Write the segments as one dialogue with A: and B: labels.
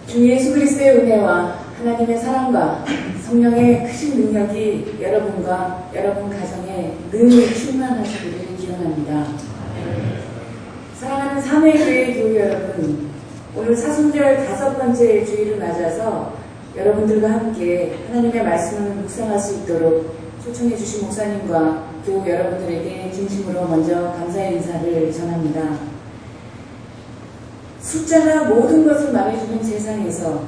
A: 주 예수 그리스도의 은혜와 하나님의 사랑과 성령의 크신 능력이 여러분과 여러분 가정에 늘 충만하시기를 기원합니다. 사랑하는 삼회교회 교회 여러분, 오늘 사순절 5번째 주일을 맞아서 여러분들과 함께 하나님의 말씀을 묵상할 수 있도록 초청해 주신 목사님과 교우 여러분들에게 진심으로 먼저 감사의 인사를 전합니다. 숫자가 모든 것을 말해주는 세상에서,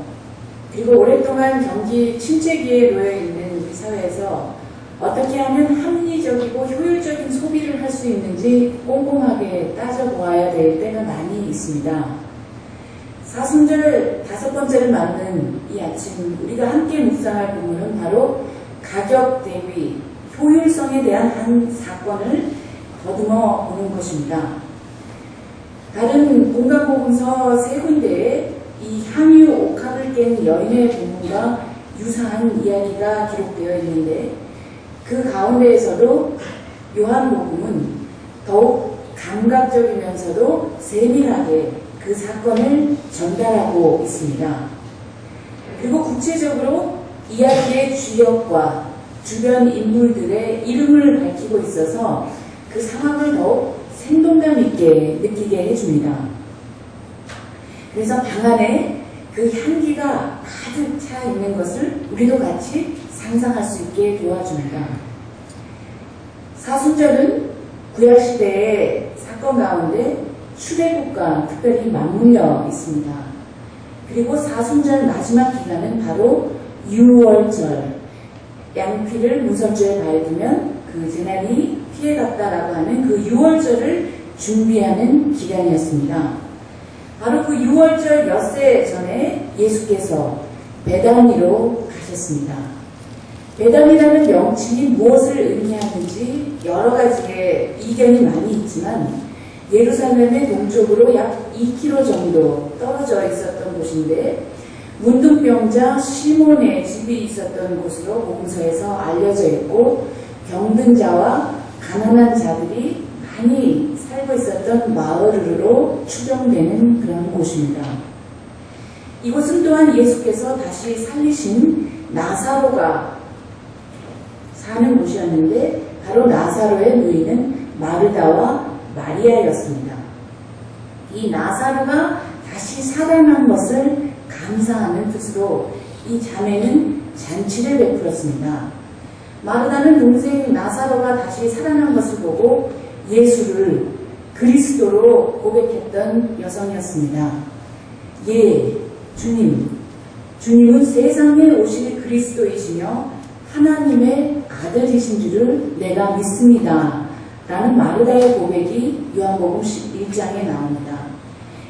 A: 그리고 오랫동안 경기 침체기에 놓여있는 우리 사회에서 어떻게 하면 합리적이고 효율적인 소비를 할 수 있는지 꼼꼼하게 따져보아야 될 때가 많이 있습니다. 사순절 5번째를 맞는 이 아침 우리가 함께 묵상할 부분은 바로 가격 대비 효율성에 대한 한 사건을 더듬어 보는 것입니다. 다른 공간복음서 3군데에 이 향유 옥합을 깬 여인의 부분과 유사한 이야기가 기록되어 있는데, 그 가운데에서도 요한복음은 더욱 감각적이면서도 세밀하게 그 사건을 전달하고 있습니다. 그리고 구체적으로 이야기의 주역과 주변 인물들의 이름을 밝히고 있어서 그 상황을 더욱 생동감 있게 느끼게 해줍니다. 그래서 방 안에 그 향기가 가득 차 있는 것을 우리도 같이 상상할 수 있게 도와줍니다. 사순절은 구약시대의 사건 가운데 출애굽과 특별히 맞물려 있습니다. 그리고 사순절 마지막 기간은 바로 유월절, 양피를 무설주에 밝으면 그 재난이 피해갔다라고 하는 그 유월절을 준비하는 기간이었습니다. 바로 그 유월절 엿새 전에 예수께서 베다니로 가셨습니다. 베다니라는 명칭이 무엇을 의미하는지 여러 가지의 이견이 많이 있지만, 예루살렘의 동쪽으로 약 2km 정도 떨어져 있었던 곳인데, 문둥병자 시몬의 집이 있었던 곳으로 복음서에서 알려져 있고, 병든 자와 가난한 자들이 많이 살고 있었던 마을으로 추정되는 그런 곳입니다. 이곳은 또한 예수께서 다시 살리신 나사로가 사는 곳이었는데, 바로 나사로의 누이는 마르다와 마리아였습니다. 이 나사로가 다시 살아난 것을 감사하는 뜻으로 이 자매는 잔치를 베풀었습니다. 마르다는 동생 나사로가 다시 살아난 것을 보고 예수를 그리스도로 고백했던 여성이었습니다. 예, 주님은 세상에 오실 그리스도이시며 하나님의 아들이신 줄을 내가 믿습니다. 라는 마르다의 고백이 요한복음 11장에 나옵니다.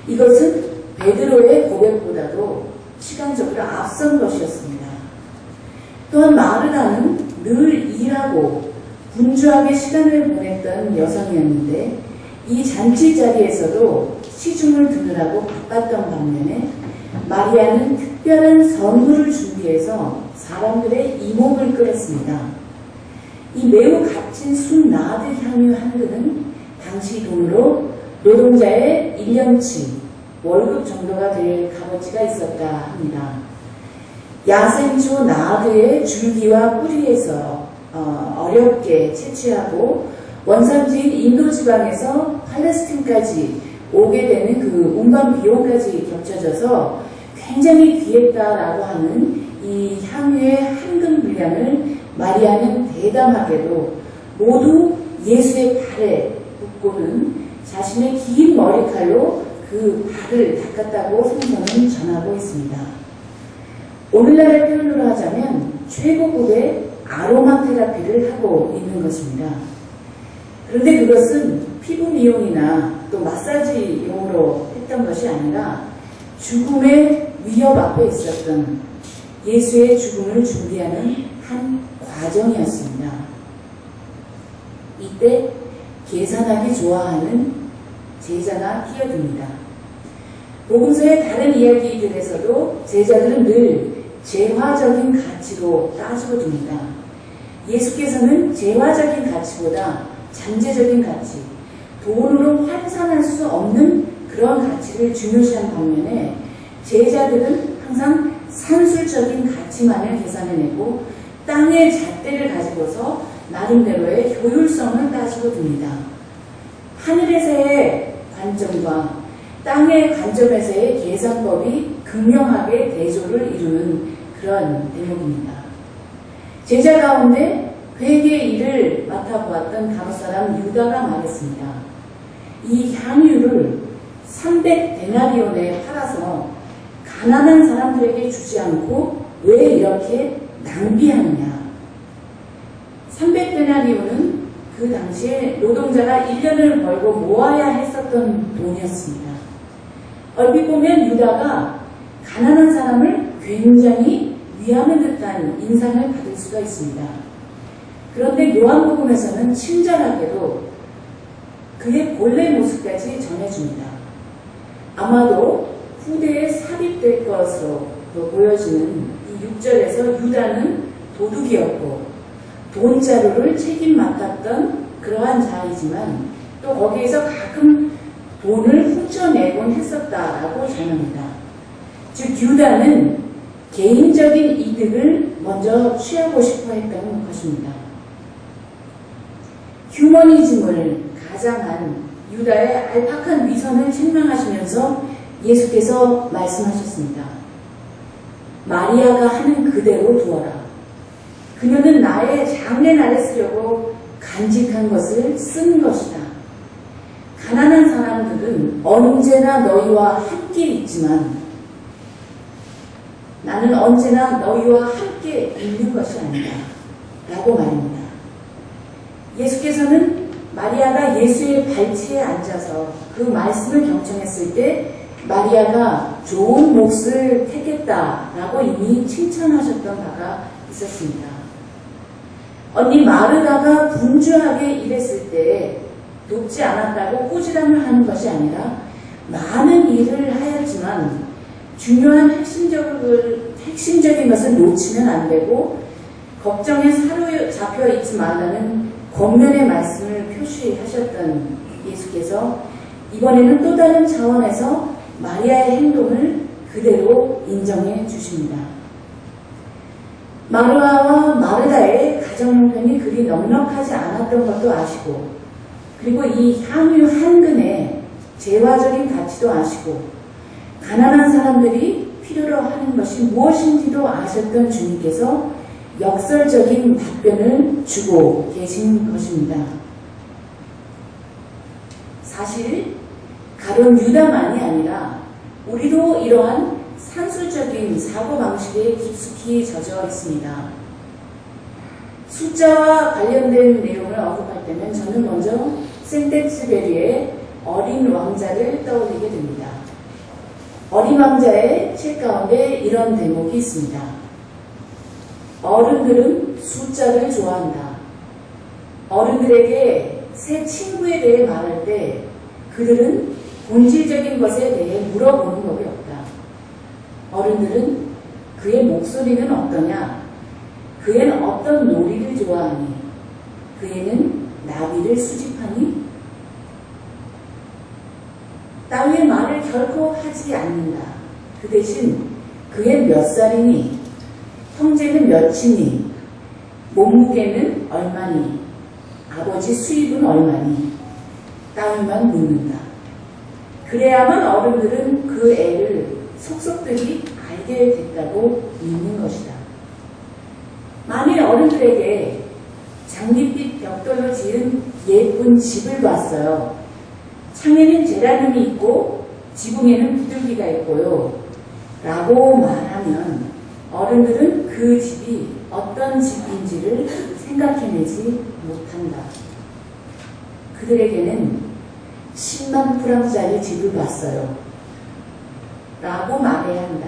A: 이것은 베드로의 고백보다도 시간적으로 앞선 것이었습니다. 또한 마르다는 늘 일하고 분주하게 시간을 보냈던 여성이었는데, 이 잔치 자리에서도 시중을 두느라고 바빴던 반면에 마리아는 특별한 선물을 준비해서 사람들의 이목을 끌었습니다. 이 매우 값진 순나드 향유 한 근은 당시 돈으로 노동자의 1년치 월급 정도가 될 값어치가 있었다 합니다. 야생초 나드의 줄기와 뿌리에서 어렵게 채취하고 원산지인 인도 지방에서 팔레스틴까지 오게 되는 그 운반 비용까지 겹쳐져서 굉장히 귀했다라고 하는 이 향유의 한 근 분량을 마리아는 대담하게도 모두 예수의 발에 붓고는 자신의 긴 머리칼로 그 발을 닦았다고 성경은 전하고 있습니다. 오늘날의 표현으로 하자면 최고급의 아로마 테라피를 하고 있는 것입니다. 그런데 그것은 피부 미용이나 또 마사지용으로 했던 것이 아니라 죽음의 위협 앞에 있었던 예수의 죽음을 준비하는 한 과정이었습니다. 이때 계산하기 좋아하는 제자가 끼어듭니다. 복음서의 다른 이야기들에서도 제자들은 늘 재화적인 가치로 따지고 듭니다. 예수께서는 재화적인 가치보다 잠재적인 가치, 돈으로 환산할 수 없는 그런 가치를 중요시한 반면에 제자들은 항상 산술적인 가치만을 계산해내고 땅의 잣대를 가지고서 나름대로의 효율성을 따지고 듭니다. 하늘에서의 관점과 땅의 관점에서의 계산법이 극명하게 대조를 이루는 그런 대목입니다. 제자 가운데 회개 일을 맡아보았던 감사람 유다가 말했습니다. 이 향유를 300데나리온에 팔아서 가난한 사람들에게 주지 않고 왜 이렇게 낭비하느냐. 300데나리온은 그 당시에 노동자가 1년을 벌고 모아야 했었던 돈이었습니다. 얼핏 보면 유다가 가난한 사람을 굉장히 위하는 듯한 인상을 받을 수가 있습니다. 그런데 요한복음에서는 친절하게도 그의 본래 모습까지 전해줍니다. 아마도 후대에 삽입될 것으로 보여지는 이 6절에서 유다는 도둑이었고 돈자루를 책임 맡았던 그러한 자이지만 또 거기에서 가끔 돈을 훔쳐내곤 했었다라고 전합니다. 즉 유다는 개인적인 이득을 먼저 취하고 싶어 했다는 것입니다. 휴머니즘을 가장한 유다의 알팍한 위선을 책망하시면서 예수께서 말씀하셨습니다. 마리아가 하는 그대로 두어라. 그녀는 나의 장례날에 쓰려고 간직한 것을 쓴 것이다. 가난한 사람들은 언제나 너희와 함께 있지만 나는 언제나 너희와 함께 있는 것이 아니다. 라고 말입니다. 예수께서는 마리아가 예수의 발치에 앉아서 그 말씀을 경청했을 때 마리아가 좋은 몫을 택했다라고 이미 칭찬하셨던 바가 있었습니다. 언니 마르다가 분주하게 일했을 때 돕지 않았다고 꼬지람을 하는 것이 아니라 많은 일을 하였지만 중요한 핵심적인 것을 놓치면 안 되고 걱정에 사로잡혀 있지 말라는 권면의 말씀을 표시하셨던 예수께서 이번에는 또 다른 차원에서 마리아의 행동을 그대로 인정해 주십니다. 마르아와 마르다의 가정 형편이 그리 넉넉하지 않았던 것도 아시고 그리고 이 향유 한 근의 재화적인 가치도 아시고 가난한 사람들이 필요로 하는 것이 무엇인지도 아셨던 주님께서 역설적인 답변을 주고 계신 것입니다. 사실 가론 유다만이 아니라 우리도 이러한 산술적인 사고방식에 깊숙이 젖어 있습니다. 숫자와 관련된 내용을 언급할 때면 저는 먼저 센텍스베리의 어린 왕자를 떠올리게 됩니다. 어린 왕자의 책 가운데 이런 대목이 있습니다. 어른들은 숫자를 좋아한다. 어른들에게 새 친구에 대해 말할 때 그들은 본질적인 것에 대해 물어보는 법이 없다. 어른들은 그의 목소리는 어떠냐? 그애는 어떤 놀이를 좋아하니? 그애는 나비를 수집하니? 따위의 말을 결코 하지 않는다. 그 대신 그애 몇 살이니? 형제는 몇이니? 몸무게는 얼마니? 아버지 수입은 얼마니? 따위만 묻는다. 그래야만 어른들은 그 애를 속속들이 알게 됐다고 믿는 것이다. 만일 어른들에게 장밋빛 벽돌로 지은 예쁜 집을 봤어요. 창에는 제라늄이 있고 지붕에는 비둘기가 있고요. 라고 말하면 어른들은 그 집이 어떤 집인지를 생각해내지 못한다. 그들에게는 10만 프랑짜리 집을 봤어요. 라고 말해야 한다.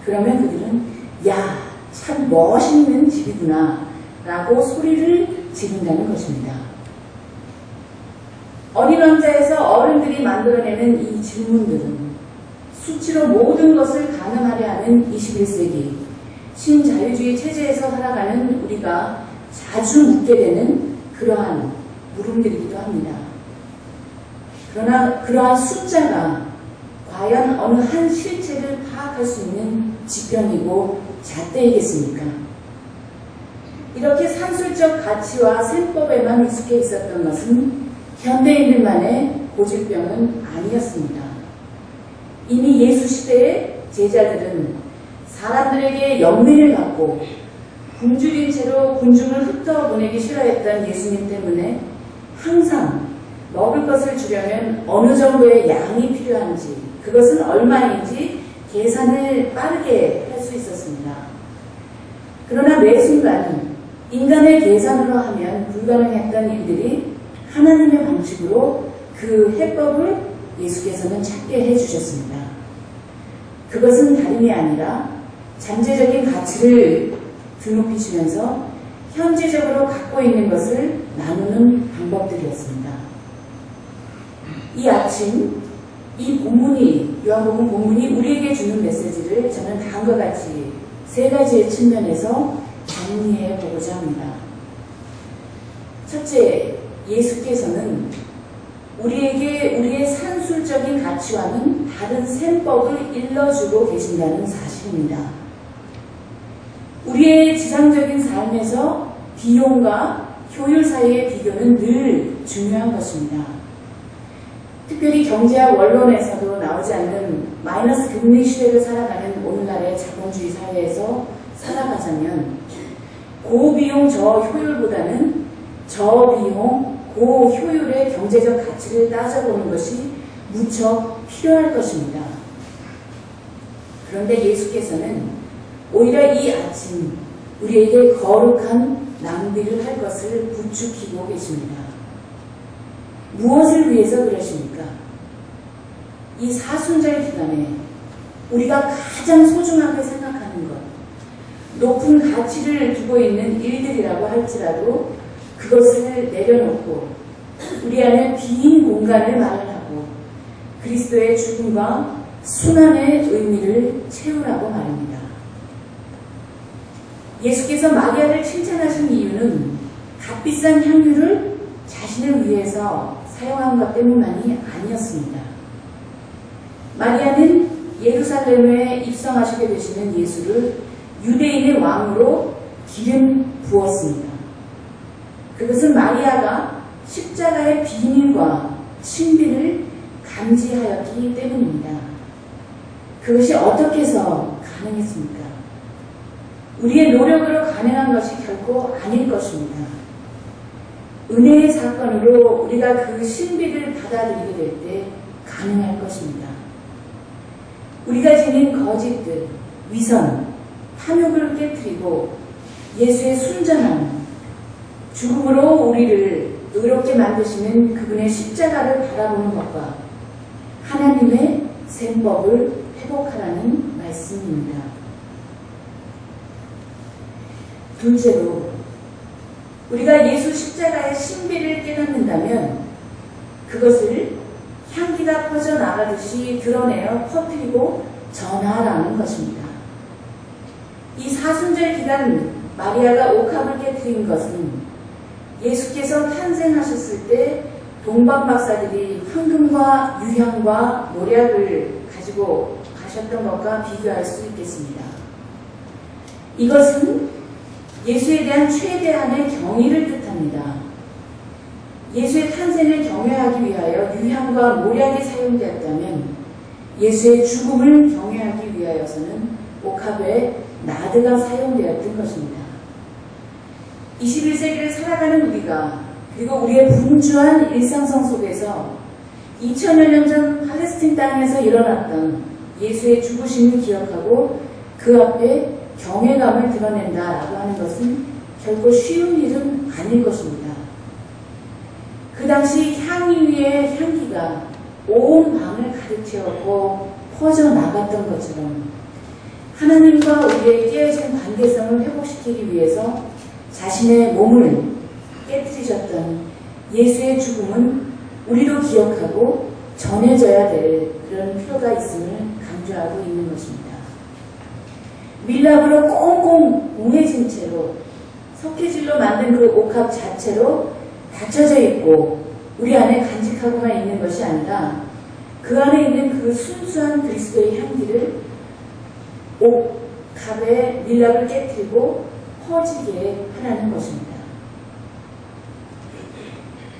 A: 그러면 그들은 야, 참 멋있는 집이구나 라고 소리를 지른다는 것입니다. 어린 왕자에서 어른들이 만들어내는 이 질문들은 수치로 모든 것을 가늠하려 하는 21세기 신자유주의 체제에서 살아가는 우리가 자주 묻게 되는 그러한 물음들이기도 합니다. 그러나 그러한 숫자가 과연 어느 한 실체를 파악할 수 있는 지편이고 잣대이겠습니까? 이렇게 산술적 가치와 셈법에만 익숙해 있었던 것은 현대인들만의 고질병은 아니었습니다. 이미 예수 시대의 제자들은 사람들에게 연민을 갖고 굶주린 채로 군중을 흩어보내기 싫어했던 예수님 때문에 항상 먹을 것을 주려면 어느 정도의 양이 필요한지, 그것은 얼마인지 계산을 빠르게 할 수 있었습니다. 그러나 매 순간 인간의 계산으로 하면 불가능했던 일들이 하나님의 방식으로 그 해법을 예수께서는 찾게 해주셨습니다. 그것은 다름이 아니라 잠재적인 가치를 드높이시면서 현재적으로 갖고 있는 것을 나누는 방법들이었습니다. 이 아침 이 본문이, 요한복음 본문이 우리에게 주는 메시지를 저는 다음과 같이 세 가지의 측면에서 정리해 보고자 합니다. 첫째, 예수께서는 우리에게 우리의 산술적인 가치와는 다른 셈법을 일러주고 계신다는 사실입니다. 우리의 지상적인 삶에서 비용과 효율 사이의 비교는 늘 중요한 것입니다. 특별히 경제학 원론에서도 나오지 않는 마이너스 금리 시대를 살아가는 오늘날의 자본주의 사회에서 살아가자면 고비용 저효율보다는 저비용 고효율의 경제적 가치를 따져보는 것이 무척 필요할 것입니다. 그런데 예수께서는 오히려 이 아침 우리에게 거룩한 낭비를 할 것을 부추기고 계십니다. 무엇을 위해서 그러십니까? 이 사순절 기간에 우리가 가장 소중하게 생각하는 것, 높은 가치를 두고 있는 일들이라고 할지라도 그것을 내려놓고 우리 안에 빈 공간을 마련하고 그리스도의 죽음과 순환의 의미를 채우라고 말합니다. 예수께서 마리아를 칭찬하신 이유는 값비싼 향유를 자신을 위해서 사용한 것 때문만이 아니었습니다. 마리아는 예루살렘에 입성하시게 되시는 예수를 유대인의 왕으로 기름 부었습니다. 그것은 마리아가 십자가의 비밀과 신비를 감지하였기 때문입니다. 그것이 어떻게 해서 가능했습니까? 우리의 노력으로 가능한 것이 결코 아닐 것입니다. 은혜의 사건으로 우리가 그 신비를 받아들이게 될 때 가능할 것입니다. 우리가 지닌 거짓들, 위선, 탐욕을 깨뜨리고 예수의 순전함, 죽음으로 우리를 의롭게 만드시는 그분의 십자가를 바라보는 것과 하나님의 셈법을 회복하라는 말씀입니다. 둘째로, 우리가 예수 십자가의 신비를 깨닫는다면 그것을 향기가 퍼져나가듯이 드러내어 퍼뜨리고 전하라는 것입니다. 이 사순절 기간 마리아가 옥합을 깨뜨린 것은 예수께서 탄생하셨을 때 동방 박사들이 황금과 유향과 모략을 가지고 가셨던 것과 비교할 수 있겠습니다. 이것은 예수에 대한 최대한의 경의를 뜻합니다. 예수의 탄생을 경외하기 위하여 유향과 모략이 사용되었다면 예수의 죽음을 경외하기 위하여서는 옥합에 나드가 사용되었던 것입니다. 21세기를 살아가는 우리가, 그리고 우리의 분주한 일상성 속에서 2000여 년 전 팔레스틴 땅에서 일어났던 예수의 죽으심을 기억하고 그 앞에 경외감을 드러낸다라고 하는 것은 결코 쉬운 일은 아닐 것입니다. 그 당시 향이 위의 향기가 온 방을 가득 채웠고 퍼져나갔던 것처럼 하나님과 우리의 깨어진 관계성을 회복시키기 위해서 자신의 몸을 깨뜨리셨던 예수의 죽음은 우리도 기억하고 전해져야 될 그런 필요가 있음을 강조하고 있는 것입니다. 밀랍으로 꽁꽁 뭉해진 채로 석회질로 만든 그 옥합 자체로 닫혀져 있고 우리 안에 간직하고만 있는 것이 아니라 그 안에 있는 그 순수한 그리스도의 향기를 옥갑의 밀랍을 깨뜨리고 퍼지게 하라는 것입니다.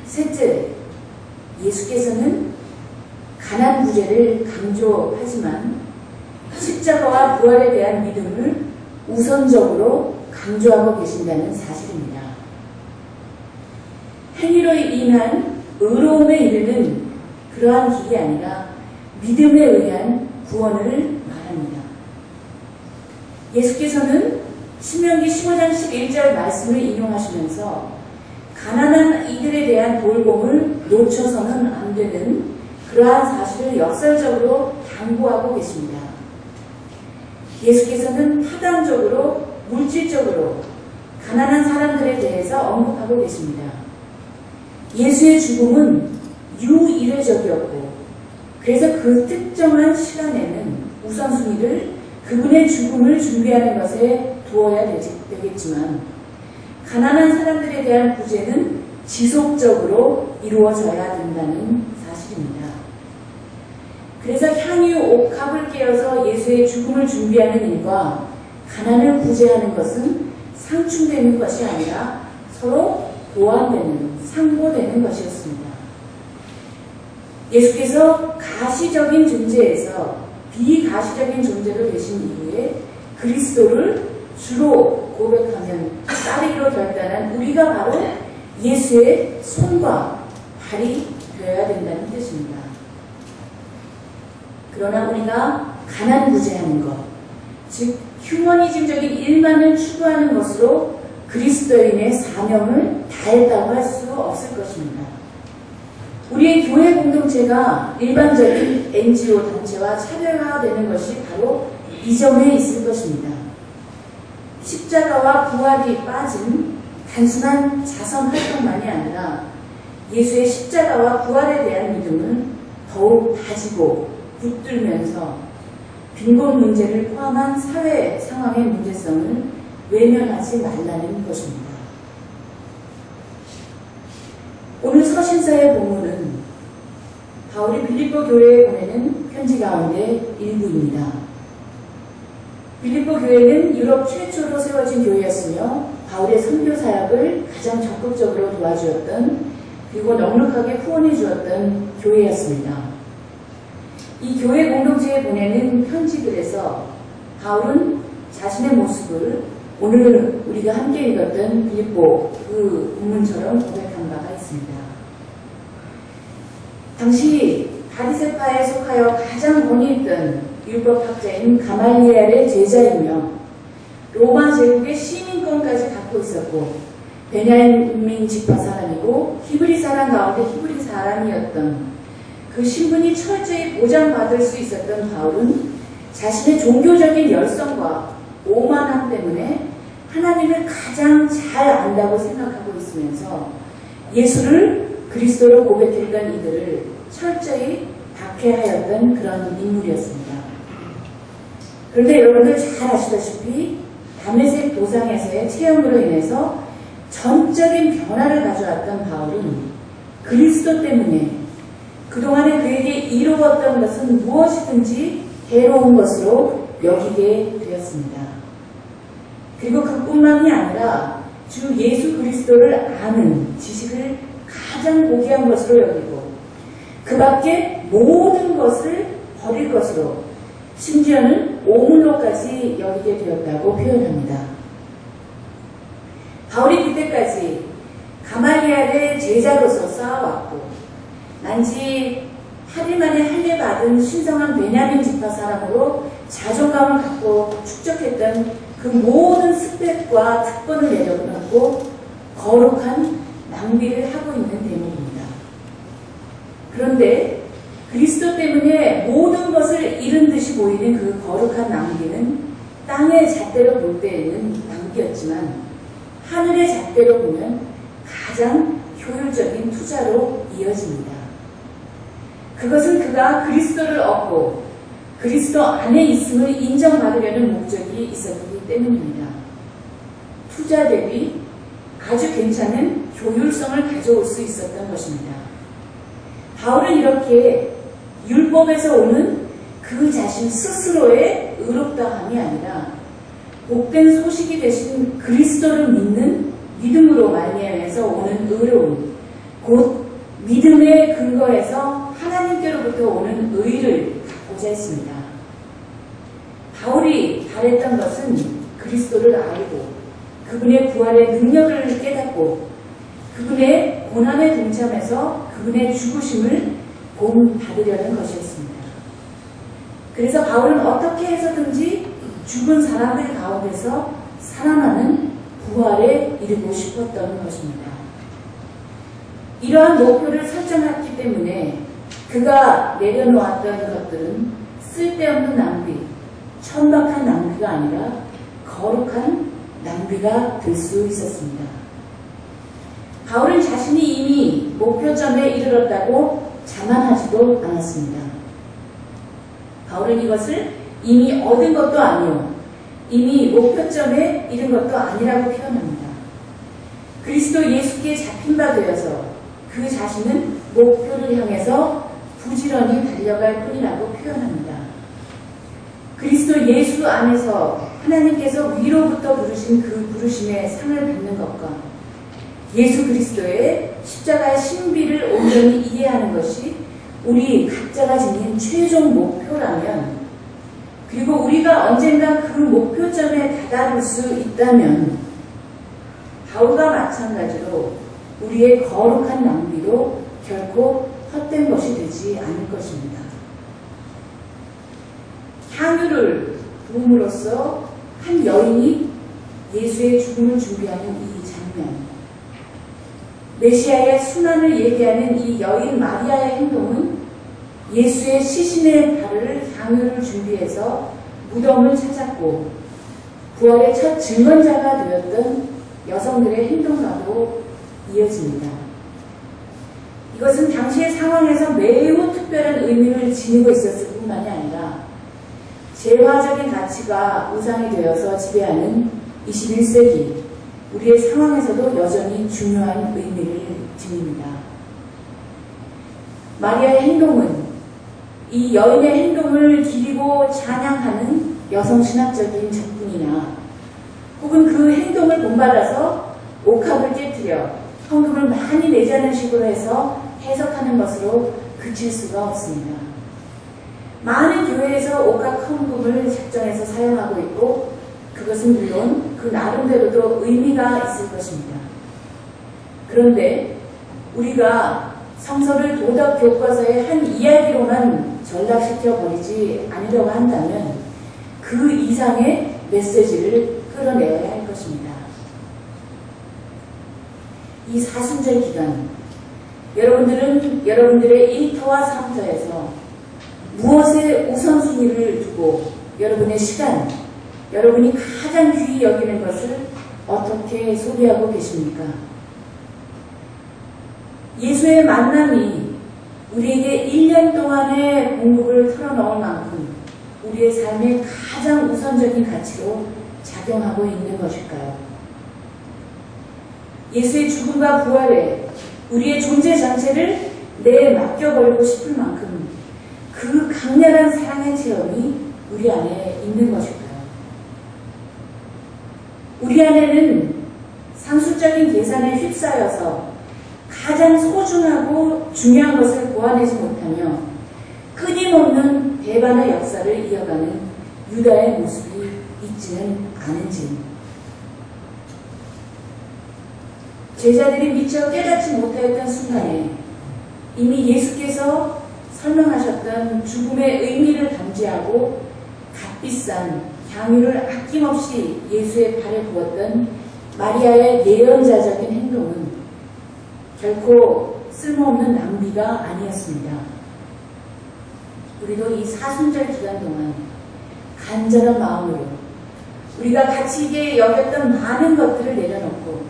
A: 셋째, 예수께서는 가난 구제를 강조하지만 십자가와 부활에 대한 믿음을 우선적으로 강조하고 계신다는 사실입니다. 행위로 인한 의로움에 이르는 그러한 길이 아니라 믿음에 의한 구원을 말합니다. 예수께서는 신명기 15장 11절 말씀을 인용하시면서 가난한 이들에 대한 돌봄을 놓쳐서는 안 되는 그러한 사실을 역설적으로 당부하고 계십니다. 예수께서는 타당적으로 물질적으로 가난한 사람들에 대해서 언급하고 계십니다. 예수의 죽음은 유일회적이었고 그래서 그 특정한 시간에는 우선순위를 그분의 죽음을 준비하는 것에 두어야 되겠지만 가난한 사람들에 대한 구제는 지속적으로 이루어져야 된다는 사실입니다. 그래서 향유 옥합을 깨어서 예수의 죽음을 준비하는 일과 가난을 구제하는 것은 상충되는 것이 아니라 서로 보완되는, 상보되는 것이었습니다. 예수께서 가시적인 존재에서 비가시적인 존재로 되신 이후에 그리스도를 주로 고백하면 따르기로 결단한 우리가 바로 예수의 손과 발이 되어야 된다는 뜻입니다. 그러나 우리가 가난 구제하는 것, 즉 휴머니즘적인 일만을 추구하는 것으로 그리스도인의 사명을 다했다고 할 수 없을 것입니다. 우리의 교회 공동체가 일반적인 NGO 단체와 차별화되는 것이 바로 이 점에 있을 것입니다. 십자가와 부활이 빠진 단순한 자선 활동만이 아니라 예수의 십자가와 부활에 대한 믿음을 더욱 다지고 붙들면서 빈곤 문제를 포함한 사회 상황의 문제성을 외면하지 말라는 것입니다. 오늘 서신서의 본문은 바울이 빌립보 교회에 보내는 편지 가운데 일부입니다. 빌립보 교회는 유럽 최초로 세워진 교회였으며 바울의 선교 사역을 가장 적극적으로 도와주었던 그리고 넉넉하게 후원해 주었던 교회였습니다. 이 교회 공동체에 보내는 편지들에서 바울은 자신의 모습을 오늘 우리가 함께 읽었던 빌립보 그 본문처럼 고백한 바가 있습니다. 당시 바리새파에 속하여 가장 권위 있던 율법학자인 가말리엘의 제자이며 로마 제국의 시민권까지 갖고 있었고 베냐민 지파 사람이고 히브리 사람 가운데 히브리 사람이었던 그 신분이 철저히 보장받을 수 있었던 바울은 자신의 종교적인 열성과 오만함 때문에 하나님을 가장 잘 안다고 생각하고 있으면서 예수를 그리스도로 고백했던 이들을 철저히 박해하였던 그런 인물이었습니다. 그런데 여러분들 잘 아시다시피 다메섹 도상에서의 체험으로 인해서 전적인 변화를 가져왔던 바울은 그리스도 때문에 그동안에 그에게 이루었던 것은 무엇이든지 해로운 것으로 여기게 되었습니다. 그리고 그뿐만이 아니라 주 예수 그리스도를 아는 지식을 가장 고귀한 것으로 여기고 그 밖에 모든 것을 버릴 것으로 심지어는 오물로까지 여기게 되었다고 표현합니다. 바울이 그때까지 가말리엘의 제자로서 쌓아왔고 난지 8일 만에 할례받은 신성한 베냐민 지파 사람으로 자존감을 갖고 축적했던 그 모든 스펙과 특권을 내려놓고 거룩한 낭비를 하고 있는 대목입니다. 그런데 그리스도 때문에 모든 것을 잃은 듯이 보이는 그 거룩한 낭비는 땅의 잣대로 볼 때에는 낭비였지만 하늘의 잣대로 보면 가장 효율적인 투자로 이어집니다. 그것은 그가 그리스도를 얻고 그리스도 안에 있음을 인정받으려는 목적이 있었기 때문입니다. 투자 대비 아주 괜찮은 효율성을 가져올 수 있었던 것입니다. 바울은 이렇게 율법에서 오는 그 자신 스스로의 의롭다함이 아니라 복된 소식이 되신 그리스도를 믿는 믿음으로 말미암아서 오는 의로움, 곧 믿음의 근거에서 하나님께로부터 오는 의를 갖고자 했습니다. 바울이 바랬던 것은 그리스도를 알고 그분의 부활의 능력을 깨닫고 그분의 고난에 동참해서 그분의 죽으심을 본받으려는 것이었습니다. 그래서 바울은 어떻게 해서든지 죽은 사람들 가운데서 살아나는 부활에 이르고 싶었던 것입니다. 이러한 목표를 설정했기 때문에 그가 내려놓았던 것들은 쓸데없는 낭비, 천박한 낭비가 아니라 거룩한 낭비가 될 수 있었습니다. 바울은 자신이 이미 목표점에 이르렀다고 자만하지도 않았습니다. 바울은 이것을 이미 얻은 것도 아니요, 이미 목표점에 이른 것도 아니라고 표현합니다. 그리스도 예수께 잡힌 바 되어서 그 자신은 목표를 향해서 부지런히 달려갈 뿐이라고 표현합니다. 그리스도 예수 안에서 하나님께서 위로부터 부르신 그 부르심의 상을 받는 것과 예수 그리스도의 십자가의 신비를 온전히 이해하는 것이 우리 각자가 지닌 최종 목표라면, 그리고 우리가 언젠가 그 목표점에 다다를 수 있다면 바울과 마찬가지로 우리의 거룩한 낭비도 결코 헛된 것이 되지 않을 것입니다. 향유를 부음으로써 한 여인이 예수의 죽음을 준비하는 이 장면, 메시아의 순환을 얘기하는 이 여인 마리아의 행동은 예수의 시신의 발을 향유를 준비해서 무덤을 찾았고 부활의 첫 증언자가 되었던 여성들의 행동과도 이어집니다. 이것은 당시의 상황에서 매우 특별한 의미를 지니고 있었을 뿐만이 아니라 재화적인 가치가 우상이 되어서 지배하는 21세기 우리의 상황에서도 여전히 중요한 의미를 지닙니다. 마리아의 행동은 이 여인의 행동을 기리고 찬양하는 여성신학적인 접근이나 혹은 그 행동을 본받아서 옥합을 깨뜨려 헌금을 많이 내자는 식으로 해서 해석하는 것으로 그칠 수가 없습니다. 많은 교회에서 옥합 헌금을 작정해서 사용하고 있고 그것은 물론 그 나름대로도 의미가 있을 것입니다. 그런데 우리가 성서를 도덕 교과서의 한 이야기로만 전락시켜 버리지 않으려고 한다면 그 이상의 메시지를 끌어내야 할 것입니다. 이 사순절 기간, 여러분들은 여러분들의 일터와 삶터에서 무엇에 우선순위를 두고 여러분의 시간, 여러분이 가장 귀히 여기는 것을 어떻게 소비하고 계십니까? 예수의 만남이 우리에게 1년 동안의 공급을 털어넣을 만큼 우리의 삶의 가장 우선적인 가치로 작용하고 있는 것일까요? 예수의 죽음과 부활에 우리의 존재 전체를 맡겨버리고 싶을 만큼 그 강렬한 사랑의 체험이 우리 안에 있는 것일까요? 우리 안에는 상술적인 계산에 휩싸여서 가장 소중하고 중요한 것을 보완하지 못하며 끊임없는 배반의 역사를 이어가는 유다의 모습이 있지는 않은지, 제자들이 미처 깨닫지 못하였던 순간에 이미 예수께서 설명하셨던 죽음의 의미를 감지하고 값비싼 향유를 아낌없이 예수의 발에 부었던 마리아의 예언자적인 행동은 결코 쓸모없는 낭비가 아니었습니다. 우리도 이 사순절 기간 동안 간절한 마음으로 우리가 가치 있게 여겼던 많은 것들을 내려놓고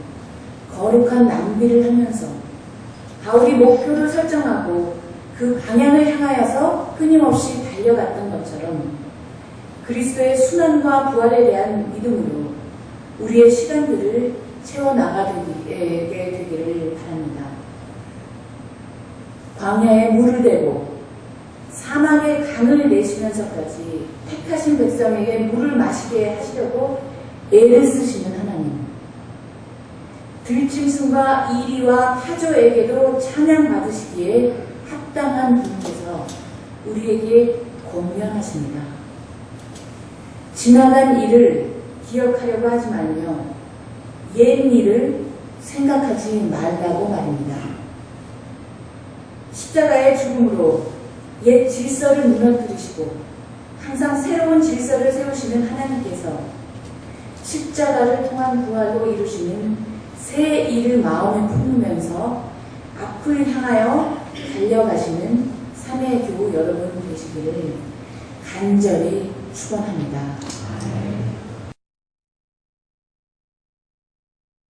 A: 거룩한 낭비를 하면서 바울이 목표를 설정하고 그 방향을 향하여서 끊임없이 달려갔던 것처럼 그리스도의 순환과 부활에 대한 믿음으로 우리의 시간들을 채워나가게 되기를 바랍니다. 광야에 물을 대고 사망의 강을 내시면서까지 택하신 백성에게 물을 마시게 하시려고 애를 쓰시는 하나님, 들짐승과 이리와 타조에게도 찬양받으시기에 합당한 분께서 우리에게 권면하십니다. 지나간 일을 기억하려고 하지 말며 옛 일을 생각하지 말라고 말입니다. 십자가의 죽음으로 옛 질서를 무너뜨리시고 항상 새로운 질서를 세우시는 하나님께서 십자가를 통한 부활로 이루시는 새 일을 마음에 품으면서 앞을 향하여 달려가시는 삼위의 교우 여러분 되시기를 간절히 축원합니다.